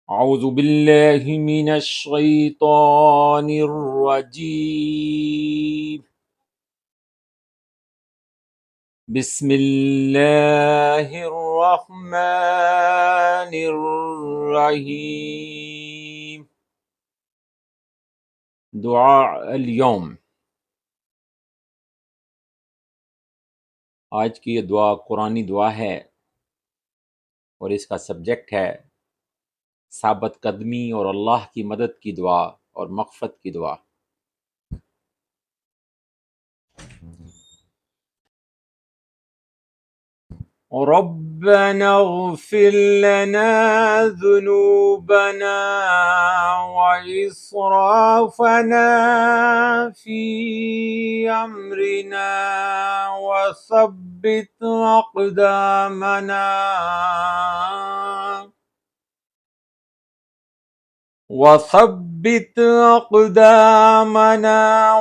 अऊज़ु बिल्लाहि मिनश शैतानिर रजीम। बिस्मिल्लाहिर रहमानिर रहीम। दुआ अल यौम। आज की ये दुआ कुरानी दुआ है और इसका सब्जेक्ट है साबित कदमी और अल्लाह की मदद की दुआ और मग़फ़िरत की दुआ। रब्बना इग़फ़िर लना ज़ुनूबना व इस्राफ़ना फ़ी अम्रिना व सब्बित अक़दामना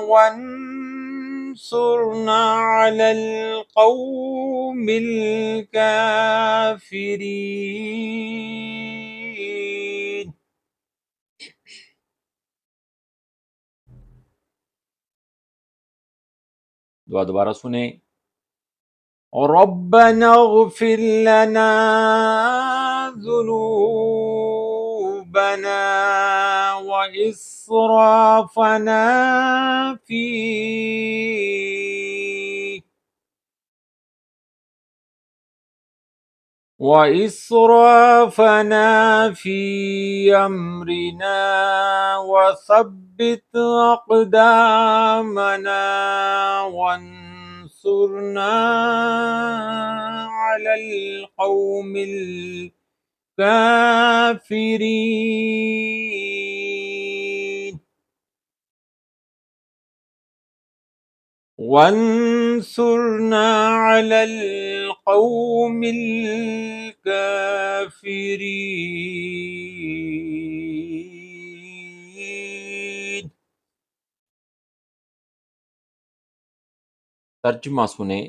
वंसुरना अलल क़ौमिल काफ़िरीन। दुआ दोबारा सुने। रब्बना इग़फ़िर लना ज़ुनूबना व इस्राफ़ना फ़ी अम्रिना वसब्बित अक़दामना वंसुरना अलल क़ौमिल काफ़िरीन। वंसुरना अलल क़ौमिल काफ़िरीन। तर्जुमा सुने।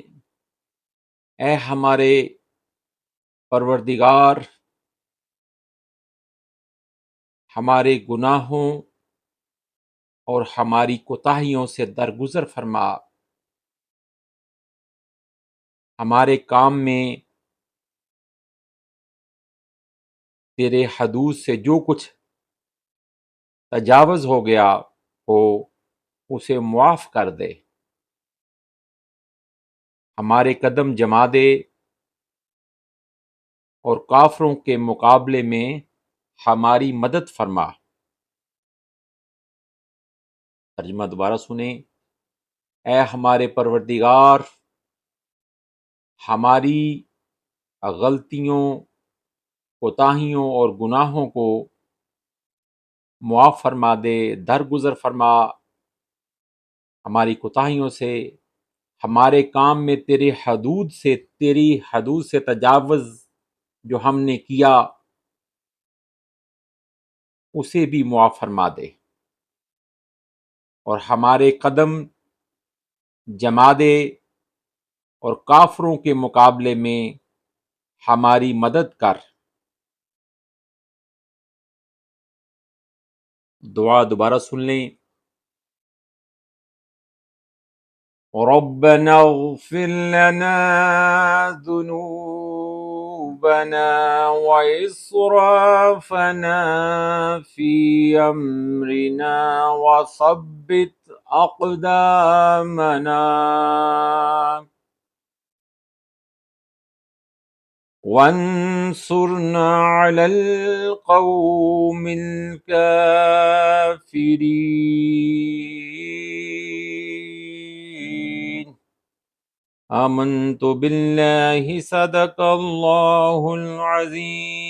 ऐ हमारे परवरदिगार, हमारे गुनाहों और हमारी कोताहियों से दरगुजर फरमा। हमारे काम में तेरे हदूद से जो कुछ तजावुज़ हो गया हो उसे मुआफ़ कर दे। हमारे कदम जमा दे और काफ़िरों के मुकाबले में हमारी मदद फरमा। तर्जुमा दोबारा सुने। ऐ हमारे परवरदिगार, हमारी गलतियों, कोताहियों और गुनाहों को मुआफ़ फरमा दे, दरगुजर फरमा हमारी कोताहियों से। हमारे काम में तेरी हदूद से तजावुज़ जो हमने किया उसे भी मुआफ़ फरमा दे और हमारे कदम जमा दे और काफ़िरों के मुकाबले में हमारी मदद कर। दुआ दोबारा सुन लें। रब्बना इग़फ़िर लना ज़ुनूबना व इस्राफ़ना फ़ी अम्रिना व सब्बित अक़दामना वंसुरना अलल क़ौमिल काफ़िरीन। आमन्तु बिल्लाहि सदक़ल्लाहुल अज़ीम।